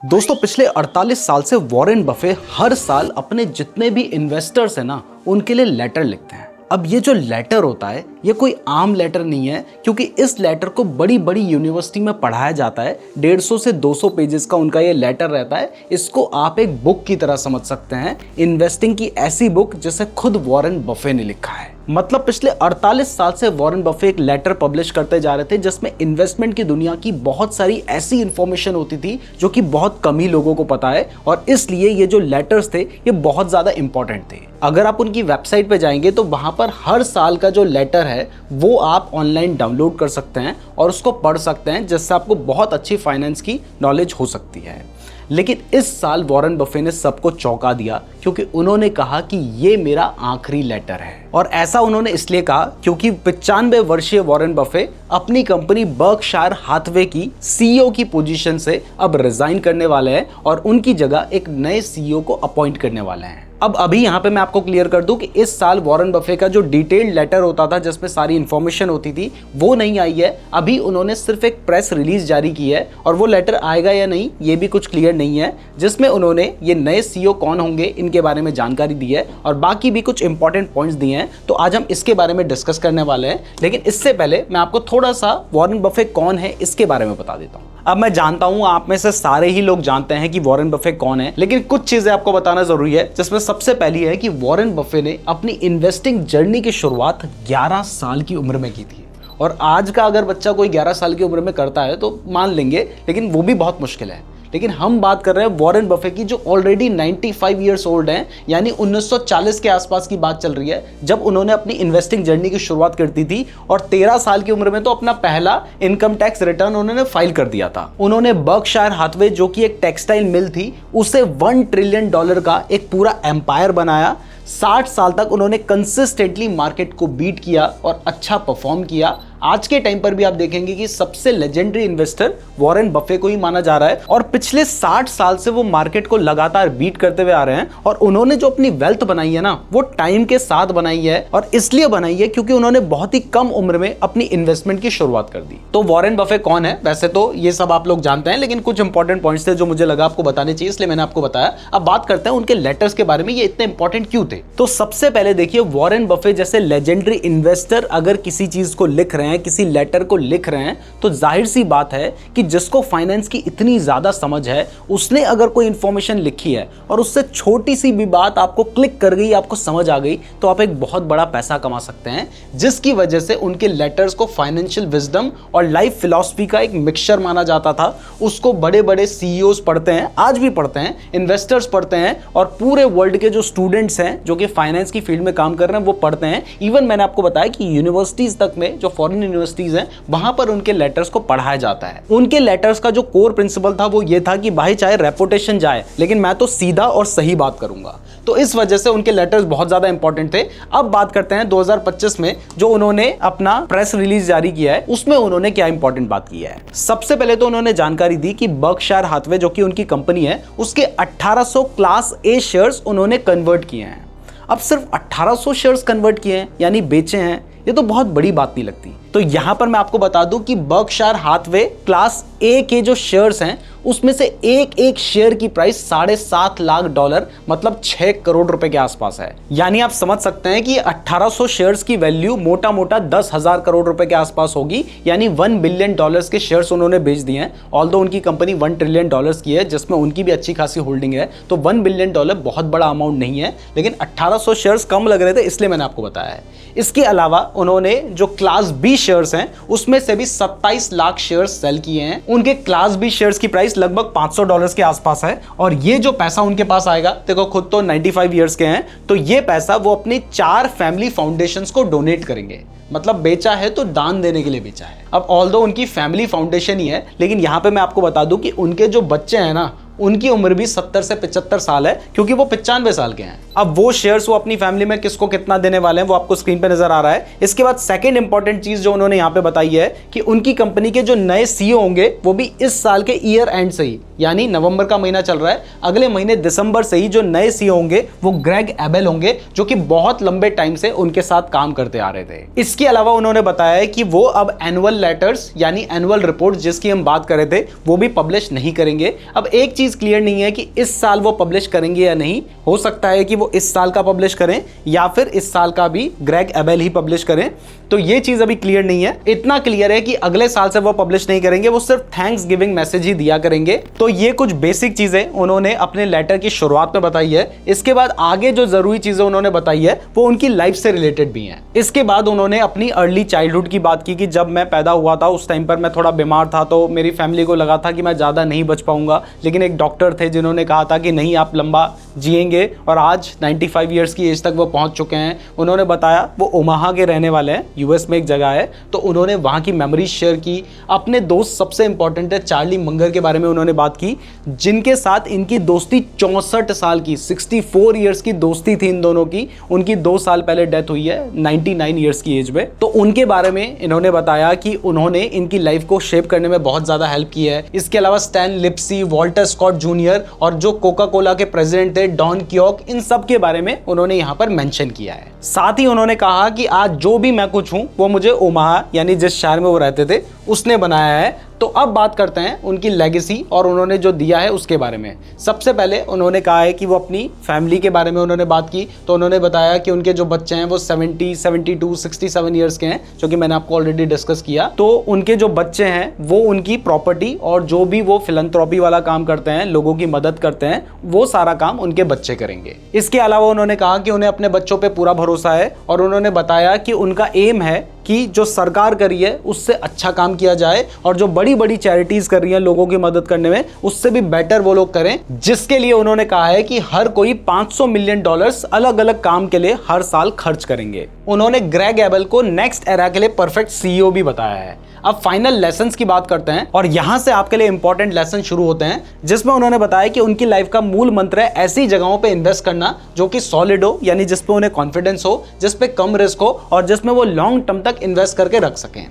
दोस्तों पिछले 48 साल से वॉरेन बफे हर साल अपने जितने भी इन्वेस्टर्स हैं ना उनके लिए लेटर लिखते हैं। अब ये जो लेटर होता है ये कोई आम लेटर नहीं है, क्योंकि इस लेटर को बड़ी बड़ी यूनिवर्सिटी में पढ़ाया जाता है। 150 से 200 पेजेस का उनका ये लेटर रहता है। इसको आप एक बुक की तरह समझ सकते हैं, इन्वेस्टिंग की ऐसी बुक जिसे खुद वॉरेन बफे ने लिखा है। मतलब पिछले 48 साल से वॉरेन बफे एक लेटर पब्लिश करते जा रहे थे जिसमें इन्वेस्टमेंट की दुनिया की बहुत सारी ऐसी इंफॉर्मेशन होती थी जो कि बहुत कम ही लोगों को पता है, और इसलिए ये जो लेटर्स थे ये बहुत ज़्यादा इंपॉर्टेंट थे। अगर आप उनकी वेबसाइट पे जाएंगे तो वहाँ पर हर साल का जो लेटर है वो आप ऑनलाइन डाउनलोड कर सकते हैं और उसको पढ़ सकते हैं, जिससे आपको बहुत अच्छी फाइनेंस की नॉलेज हो सकती है। लेकिन इस साल वॉरेन बफे ने सबको चौंका दिया, क्योंकि उन्होंने कहा कि ये मेरा आखिरी लेटर है। और ऐसा उन्होंने इसलिए कहा क्योंकि 95 वर्षीय वॉरेन बफे अपनी कंपनी बर्कशायर हाथवे की सीईओ की पोजीशन से अब रिजाइन करने वाले हैं और उनकी जगह एक नए सीईओ को अपॉइंट करने वाले हैं। अब अभी यहाँ पे मैं आपको क्लियर कर दूं कि इस साल वॉरेन बफे का जो डिटेल्ड लेटर होता था जिसमें सारी इंफॉर्मेशन होती थी वो नहीं आई है। अभी उन्होंने सिर्फ एक प्रेस रिलीज जारी की है और वो लेटर आएगा या नहीं ये भी कुछ क्लियर नहीं है, जिसमें उन्होंने ये नए सीईओ कौन होंगे इनके बारे में जानकारी दी है और बाकी भी कुछ इंपॉर्टेंट पॉइंट्स दिए हैं। तो आज हम इसके बारे में डिस्कस करने वाले हैं, लेकिन इससे पहले मैं आपको थोड़ा सा वॉरेन बफे कौन है इसके बारे में बता देता हूँ। अब मैं जानता हूं आप में से सारे ही लोग जानते हैं कि वॉरेन बफे कौन है, लेकिन कुछ चीजें आपको बताना जरूरी है, जिसमें सबसे पहली है कि वॉरेन बफे ने अपनी इन्वेस्टिंग जर्नी की शुरुआत 11 साल की उम्र में की थी। और आज का अगर बच्चा कोई 11 साल की उम्र में करता है तो मान लेंगे, लेकिन वो भी बहुत मुश्किल है। लेकिन हम बात कर रहे हैं वॉरेन बफे की जो ऑलरेडी 95 ईयर्स ओल्ड हैं, यानी 1940 के आसपास की बात चल रही है जब उन्होंने अपनी इन्वेस्टिंग जर्नी की शुरुआत करती थी। और 13 साल की उम्र में तो अपना पहला इनकम टैक्स रिटर्न उन्होंने फाइल कर दिया था। उन्होंने बर्कशायर हाथवे जो कि एक टेक्सटाइल मिल थी उसे $1 ट्रिलियन का एक पूरा एम्पायर बनाया। 60 साल तक उन्होंने कंसिस्टेंटली मार्केट को बीट किया और अच्छा परफॉर्म किया। आज के टाइम पर भी आप देखेंगे कि सबसे लेजेंडरी इन्वेस्टर वॉरेन बफे को ही माना जा रहा है और पिछले 60 साल से वो मार्केट को लगातार बीट करते हुए आ रहे हैं। और उन्होंने जो अपनी वेल्थ बनाई है ना वो टाइम के साथ बनाई है, और इसलिए बनाई है क्योंकि उन्होंने बहुत ही कम उम्र में अपनी इन्वेस्टमेंट की शुरुआत कर दी। तो वॉरेन बफे कौन है? वैसे तो ये सब आप लोग जानते हैं, लेकिन कुछ इंपॉर्टेंट पॉइंट्स थे जो मुझे लगा आपको बताने चाहिए, इसलिए मैंने आपको बताया। अब बात करते हैं उनके लेटर्स के बारे में, ये इतने इंपॉर्टेंट क्यों थे। तो सबसे पहले देखिए, वॉरेन बफे जैसे लेजेंडरी इन्वेस्टर अगर किसी चीज को लिख रहे हैं, किसी लेटर को लिख रहे हैं, तो जाहिर सी बात है कि जिसको फाइनेंस की इतनी ज्यादा समझ है उसने अगर कोई इंफॉर्मेशन लिखी है और उससे छोटी सी भी बात आपको क्लिक कर गई, आपको समझ आ गई, तो आप एक बहुत बड़ा पैसा कमा सकते हैं। जिसकी वजह से उनके लेटर्स को फाइनेंशियल विजडम और लाइफ फिलॉसफी का एक मिक्सचर माना जाता था। उसको बड़े बड़े सीईओज पढ़ते हैं, आज भी पढ़ते हैं, इन्वेस्टर्स पढ़ते हैं, और पूरे वर्ल्ड के जो स्टूडेंट्स हैं जो कि फाइनेंस की फील्ड में काम कर रहे हैं वो पढ़ते हैं। इवन मैंने आपको बताया कि यूनिवर्सिटीज तक में, जो फॉरेन यूनिवर्सिटीज हैं, वहां पर उनके लेटर्स को पढ़ाया जाता है। उनके लेटर्स का जो कोर प्रिंसिपल था वो ये था कि भाई चाहे रेपुटेशन जाए लेकिन मैं तो सीधा और सही बात करूंगा। तो इस वजह से उनके लेटर्स बहुत ज्यादा इंपॉर्टेंट थे। अब बात करते हैं 2025 में जो उन्होंने अपना प्रेस रिलीज जारी किया है, उसमें उन्होंने क्या इंपॉर्टेंट बात की है। सबसे पहले तो उन्होंने जानकारी दी कि बर्कशायर हाथवे जो कि उनकी कंपनी है उसके 1800 क्लास ए शेयर्स उन्होंने कन्वर्ट किए हैं। अब सिर्फ 1800 शेयर्स कन्वर्ट किए हैं यानी बेचे हैं, ये तो बहुत बड़ी बात नहीं लगती। तो यहां पर मैं आपको बता दूं कि बर्कशायर हाथवे क्लास ए के जो शेयर्स हैं उसमें से एक एक शेयर की प्राइस $7.5 लाख, मतलब 6 करोड़ रुपए के आसपास है। यानी आप समझ सकते हैं कि 1800 शेयर्स की वैल्यू मोटा मोटा 10,000 करोड़ रुपए के आसपास होगी, यानी $1 बिलियन के शेयर्स उन्होंने बेच दिए हैं। ऑल्दो उनकी कंपनी $1 ट्रिलियन की है, जिसमें उनकी भी अच्छी खासी होल्डिंग है, तो $1 बिलियन बहुत बड़ा अमाउंट नहीं है, लेकिन 1800 शेयर्स कम लग रहे थे इसलिए मैंने आपको बताया है। इसके अलावा उन्होंने जो क्लास बी शेयर्स हैं उसमें से भी 27 लाख शेयर्स सेल किए हैं। उनके क्लास बी शेयर्स की प्राइस लगभग $500 के आसपास है, और ये जो पैसा उनके पास आएगा, देखो खुद तो 95 ईयर्स के हैं, तो ये पैसा वो अपनी 4 फैमिली फाउंडेशंस को डोनेट करेंगे। मतलब बेचा है तो दान देने के लिए बेचा है। अब ऑल्दो उनकी फैमिली फाउंडेशन ही है, लेकिन यहां पे मैं आपको बता दूं कि उनके जो बच्चे हैं ना उनकी उम्र भी 70 से 75 साल है, क्योंकि वो 95 साल के हैं। अब वो शेयर्स वो अपनी फैमिली में किसको कितना देने वाले हैं वो आपको स्क्रीन पे नजर आ रहा है। इसके बाद सेकंड इंपॉर्टेंट चीज जो उन्होंने यहां पे बताई है कि उनकी कंपनी के जो नए सीईओ होंगे वो भी इस साल के ईयर एंड से ही, यानी नवंबर का महीना चल रहा है, अगले महीने दिसंबर से ही जो नए सीईओ होंगे वो ग्रेग एबेल होंगे, जो कि बहुत लंबे टाइम से उनके साथ काम करते आ रहे थे। इसके अलावा उन्होंने बताया है कि वो अब एनुअल लेटर्स यानी एनुअल रिपोर्ट जिसकी हम बात कर रहे थे वो भी पब्लिश नहीं करेंगे। अब एक चीज क्लियर नहीं है कि इस साल वो पब्लिश करेंगे या नहीं। हो सकता है कि वो इस साल का पब्लिश करें या फिर इस साल का भी ग्रेग एबेल ही पब्लिश करें, तो ये चीज अभी क्लियर नहीं है। इतना क्लियर है कि अगले साल से वो पब्लिश नहीं करेंगे, वो सिर्फ थैंक्स गिविंग मैसेज ही दिया करेंगे। तो ये कुछ बेसिक चीजें उन्होंने अपने लेटर की शुरुआत में बताई है। इसके बाद आगे जो जरूरी चीजें उन्होंने बताई है वो उनकी लाइफ से रिलेटेड भी हैं। इसके बाद उन्होंने अपनी अर्ली चाइल्डहुड की बात की कि जब मैं पैदा हुआ था उस टाइम पर मैं थोड़ा बीमार था, तो मेरी फैमिली को लगा था कि मैं ज़्यादा नहीं बच पाऊंगा, लेकिन एक डॉक्टर थे जिन्होंने कहा था कि नहीं, आप लंबा जिएंगे, और आज 95 ईयर्स की एज तक वो पहुंच चुके हैं। उन्होंने बताया वो ओमाहा के रहने वाले हैं, यूएस में एक जगह है, तो उन्होंने वहाँ की मेमोरीज शेयर की। अपने दोस्त सबसे इंपॉर्टेंट है चार्ली मंगर के बारे में उन्होंने बात की, जिनके साथ इनकी दोस्ती 64 साल की 64 ईयर्स की दोस्ती थी इन दोनों की। उनकी 2 साल पहले डेथ हुई है 99 ईयर्स की एज में। तो उनके बारे में इन्होंने बताया कि उन्होंने इनकी लाइफ को शेप करने में बहुत ज़्यादा हेल्प की है। इसके अलावा स्टैन लिप्सी, वॉल्टर स्कॉट जूनियर और जो कोका कोला के प्रेसिडेंट थे डॉन क्योक, इन सब के बारे में उन्होंने यहाँ पर मेंशन किया है। साथ ही उन्होंने कहा कि आज जो भी मैं कुछ हूँ वो मुझे ओमाहा यानी जिस शहर में वो रहते थे उसने बनाया है। तो अब बात करते हैं उनकी लेगेसी और उन्होंने जो दिया है उसके बारे में। सबसे पहले उन्होंने कहा है कि वो अपनी फैमिली के बारे में उन्होंने बात की। तो उन्होंने बताया कि उनके जो बच्चे हैं वो 70, 72, 67 ईयर्स के हैं, जो कि मैंने आपको ऑलरेडी डिस्कस किया। तो उनके जो बच्चे हैं वो उनकी प्रॉपर्टी और जो भी वो फिलैंथ्रोपी वाला काम करते हैं, लोगों की मदद करते हैं, वो सारा काम उनके बच्चे करेंगे। इसके अलावा उन्होंने कहा कि उन्हें अपने बच्चों पर पूरा भरोसा है, और उन्होंने बताया कि उनका एम है कि जो सरकार कर रही है उससे अच्छा काम किया जाए, और जो बड़ी बड़ी चैरिटीज कर रही हैं लोगों की मदद करने में, उससे भी बेटर वो लोग करें। जिसके लिए उन्होंने कहा है कि हर कोई $500 मिलियन अलग अलग काम के लिए हर साल खर्च करेंगे। उन्होंने ग्रेग एबेल को नेक्स्ट एरा के लिए परफेक्ट सीईओ भी बताया है। अब फाइनल लेसन्स की बात करते हैं, और यहां से आपके लिए इंपॉर्टेंट लेसन शुरू होते हैं, जिसमें उन्होंने बताया कि उनकी लाइफ का मूल मंत्र है ऐसी जगहों पे इन्वेस्ट करना जो कि सॉलिड हो, यानी जिसपे उन्हें कॉन्फिडेंस हो, जिसपे कम रिस्क हो, और जिसमें वो लॉन्ग टर्म तक इन्वेस्ट करके रख सकें।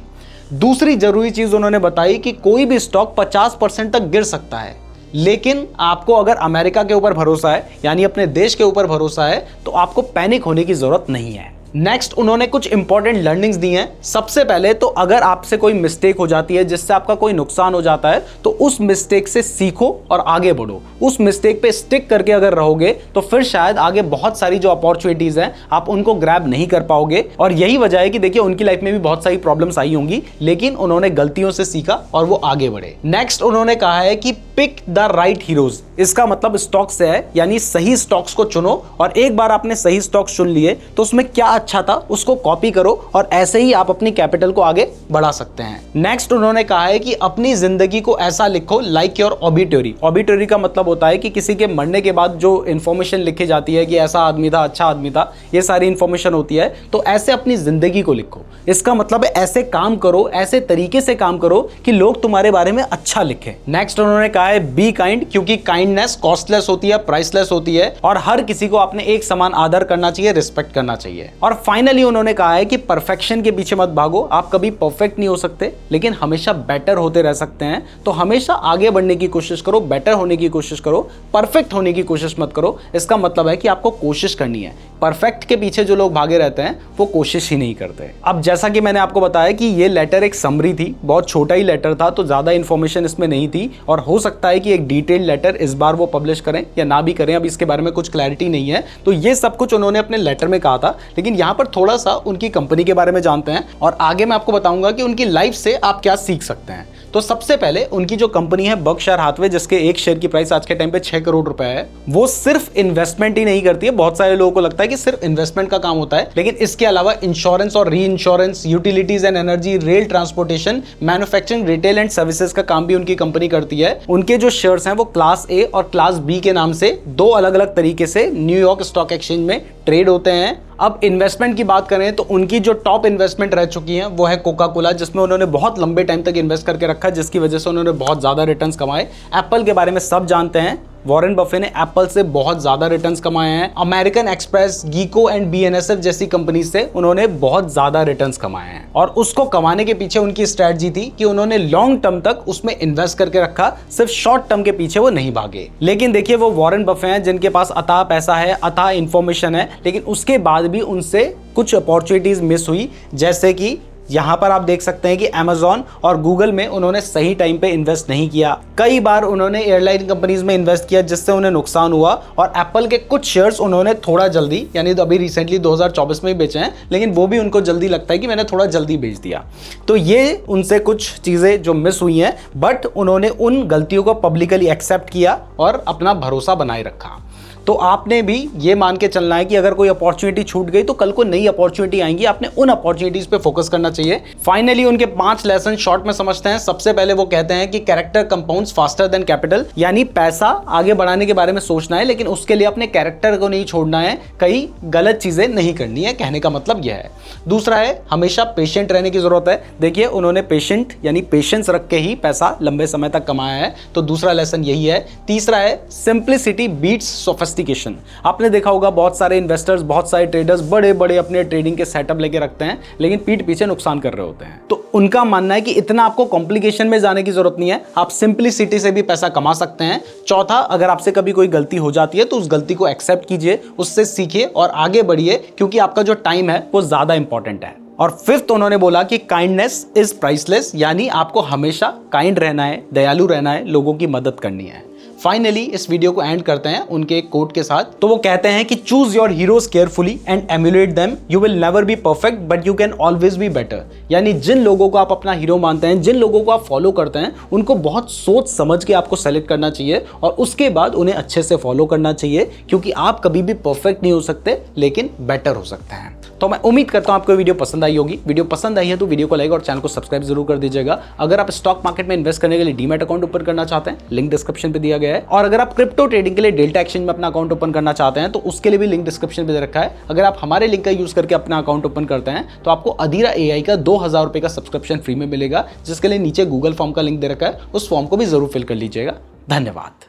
दूसरी जरूरी चीज उन्होंने बताई कि कोई भी स्टॉक 50% तक गिर सकता है, लेकिन आपको अगर अमेरिका के ऊपर भरोसा है, यानी अपने देश के ऊपर भरोसा है, तो आपको पैनिक होने की जरूरत नहीं है। नेक्स्ट उन्होंने कुछ इंपॉर्टेंट लर्निंग्स दी हैं। सबसे पहले तो अगर आपसे कोई मिस्टेक हो जाती है जिससे आपका कोई नुकसान हो जाता है, तो उस मिस्टेक से सीखो और आगे बढ़ो। उस मिस्टेक पे स्टिक करके अगर रहोगे तो फिर शायद आगे बहुत सारी जो अपॉर्चुनिटीज हैं आप उनको ग्रैब नहीं कर पाओगे। और यही वजह है कि देखिए उनकी लाइफ में भी बहुत सारी प्रॉब्लम्स आई होंगी, लेकिन उन्होंने गलतियों से सीखा और वो आगे बढ़े। नेक्स्ट उन्होंने कहा है कि पिक द राइट हीरोज। इसका मतलब स्टॉक से है, यानी सही स्टॉक्स को चुनो, और एक बार आपने सही स्टॉक्स चुन लिए तो उसमें क्या अच्छा था उसको कॉपी करो, और ऐसे ही आप अपनी कैपिटल को आगे बढ़ा सकते हैं। नेक्स्ट उन्होंने कहा है कि अपनी जिंदगी को ऐसा लिखो लाइक योर ऑबिटरी। ऑबिटरी का मतलब होता है कि किसी के मरने के बाद जो इंफॉर्मेशन लिखी जाती है कि ऐसा आदमी था, अच्छा आदमी था, ये सारी इंफॉर्मेशन होती है, तो ऐसे अपनी जिंदगी को लिखो। इसका मतलब है ऐसे काम करो, ऐसे तरीके से काम करो कि लोग तुम्हारे बारे में अच्छा लिखें। नेक्स्ट उन्होंने कहा है बी काइंड, क्योंकि काइंडनेस कॉस्टलेस होती है, प्राइसलेस होती है, और हर किसी को अपने एक समान आदर करना चाहिए, रिस्पेक्ट करना चाहिए। और फाइनली उन्होंने कहा है कि परफेक्शन के पीछे मत भागो। आप कभी परफेक्ट नहीं हो सकते, लेकिन हमेशा बेटर होते रह सकते हैं। तो हमेशा आगे बढ़ने की कोशिश करो, बेटर होने की कोशिश करो, परफेक्ट होने की कोशिश मत करो। इसका मतलब है कि आपको कोशिश करनी है। परफेक्ट के पीछे जो लोग भागे रहते हैं वो कोशिश ही नहीं करते। अब जैसा कि मैंने आपको बताया कि ये लेटर एक समरी थी, बहुत छोटा ही लेटर था, तो ज्यादा इंफॉर्मेशन इसमें नहीं थी, और हो सकता है कि एक डिटेल्ड लेटर इस बार वो पब्लिश करें या ना भी करें, अब इसके बारे में कुछ क्लैरिटी नहीं है। तो ये सब कुछ उन्होंने अपने लेटर में कहा था, लेकिन यहाँ पर थोड़ा सा उनकी कंपनी के बारे में जानते हैं, और आगे मैं आपको बताऊंगा कि उनकी लाइफ से आप क्या सीख सकते हैं। तो सबसे पहले उनकी जो कंपनी है बर्कशायर हाथवे, जिसके एक शेयर की प्राइस आज के टाइम पे 6 करोड़ रुपए है, वो सिर्फ इन्वेस्टमेंट ही नहीं करती है। बहुत सारे लोगों को लगता है कि सिर्फ इन्वेस्टमेंट का काम होता है, लेकिन इसके अलावा इंश्योरेंस और री insurance, utilities and energy, rail transportation, manufacturing, retail and services का काम भी उनकी कंपनी करती है। उनके जो शेयर्स हैं वो क्लास ए और क्लास बी के नाम से दो अलग अलग तरीके से न्यूयॉर्क स्टॉक एक्सचेंज में ट्रेड होते हैं। अब इन्वेस्टमेंट की बात करें तो उनकी जो टॉप इन्वेस्टमेंट रह चुकी है वो है कोका कोला, जिसमें उन्होंने बहुत लंबे टाइम तक इन्वेस्ट करके रखा, जिसकी वजह से उन्होंने बहुत ज्यादा रिटर्न्स कमाए। एप्पल के बारे में सब जानते हैं, वॉरेन बफे ने एप्पल से बहुत ज्यादा रिटर्न्स कमाए हैं। अमेरिकन एक्सप्रेस, गीको एंड बीएनएसएफ जैसी कंपनी से उन्होंने बहुत ज्यादा रिटर्न्स कमाए हैं, और उसको कमाने के पीछे उनकी स्ट्रेटजी थी कि उन्होंने लॉन्ग टर्म तक उसमें इन्वेस्ट करके रखा, सिर्फ शॉर्ट टर्म के पीछे वो नहीं भागे। लेकिन देखिए वो वॉरेन बफे हैं जिनके पास अथाह पैसा है, अथाह इंफॉर्मेशन है, लेकिन उसके बाद भी उनसे कुछ अपॉर्चुनिटीज मिस हुई, जैसे कि यहाँ पर आप देख सकते हैं कि Amazon और Google में उन्होंने सही टाइम पे इन्वेस्ट नहीं किया। कई बार उन्होंने एयरलाइन कंपनीज में इन्वेस्ट किया जिससे उन्हें नुकसान हुआ, और एप्पल के कुछ शेयर्स उन्होंने थोड़ा जल्दी, यानी तो अभी रिसेंटली 2024 में ही बेचे हैं, लेकिन वो भी उनको जल्दी लगता है कि मैंने थोड़ा जल्दी बेच दिया। तो ये उनसे कुछ चीज़ें जो मिस हुई हैं, बट उन्होंने उन गलतियों को पब्लिकली एक्सेप्ट किया और अपना भरोसा बनाए रखा। तो आपने भी ये मान के चलना है कि अगर कोई अपॉर्चुनिटी छूट गई तो कल को नई अपॉर्चुनिटी आएंगी, आपने उन अपॉर्चुनिटीज पे फोकस करना चाहिए। फाइनली उनके 5 लेसन शॉर्ट में समझते हैं। सबसे पहले वो कहते हैं कि character compounds faster than capital, यानी पैसा आगे बढ़ाने के बारे में सोचना है, लेकिन उसके लिए अपने कैरेक्टर को नहीं छोड़ना है, कई गलत चीजें नहीं करनी है। कहने का मतलब यह है। दूसरा है हमेशा पेशेंट रहने की जरूरत है। देखिए उन्होंने पेशेंट यानी पेशेंस रख के ही पैसा लंबे समय तक कमाया है, तो दूसरा लेसन यही है। तीसरा है सिंप्लिसिटी बीट्स सोफिस्टिकेशन। आपने देखा होगा बहुत सारे इन्वेस्टर्स, बहुत सारे ट्रेडर्स बड़े बड़े अपने ट्रेडिंग के सेटअप लेके रखते हैं, लेकिन पीठ पीछे नुकसान कर रहे होते हैं। तो उनका मानना है कि इतना आपको कॉम्प्लिकेशन में जाने की जरूरत नहीं है, आप सिंप्लिसिटी से भी पैसा कमा सकते हैं। चौथा, अगर आपसे कभी कोई गलती हो जाती है तो उस गलती को एक्सेप्ट कीजिए, उससे सीखिए और आगे बढ़िए, क्योंकि आपका जो टाइम है वो ज्यादा इंपॉर्टेंट है। और फिफ्थ उन्होंने बोला कि काइंडनेस इज प्राइसलेस, यानी आपको हमेशा काइंड रहना है, दयालु रहना है, लोगों की मदद करनी है। फाइनली इस वीडियो को एंड करते हैं उनके एक कोट के साथ। तो वो कहते हैं कि choose your heroes carefully and emulate them, you will never be perfect but you can always be better. यानी जिन लोगों को आप अपना हीरो मानते हैं, जिन लोगों को आप फॉलो करते हैं, उनको बहुत सोच समझ के आपको सेलेक्ट करना चाहिए और उसके बाद उन्हें अच्छे से फॉलो करना चाहिए, क्योंकि आप कभी भी परफेक्ट नहीं हो सकते, लेकिन बेटर हो सकते हैं। तो मैं उम्मीद करता हूं आपको वीडियो पसंद आई होगी। वीडियो पसंद आई है तो वीडियो को लाइक और चैनल को सब्सक्राइब जरूर कर दीजिएगा। अगर आप स्टॉक मार्केट में इन्वेस्ट करने के लिए डीमैट अकाउंट ओपन करना चाहते हैं, लिंक डिस्क्रिप्शन पे दिया गया है। और अगर आप क्रिप्टो ट्रेडिंग के लिए डेल्टा एक्सचेंज में अपना अकाउंट ओपन करना चाहते हैं तो उसके लिए भी लिंक डिस्क्रिप्शन पे दे रखा है। अगर आप हमारे लिंक का यूज करके अपना अकाउंट ओपन करते हैं तो आपको अधीरा AI का 2000 रुपए का सब्सक्रिप्शन फ्री में मिलेगा, जिसके लिए नीचे गूगल फॉर्म का लिंक दे रखा है, उस फॉर्म को भी जरूर फिल कर लीजिएगा। धन्यवाद।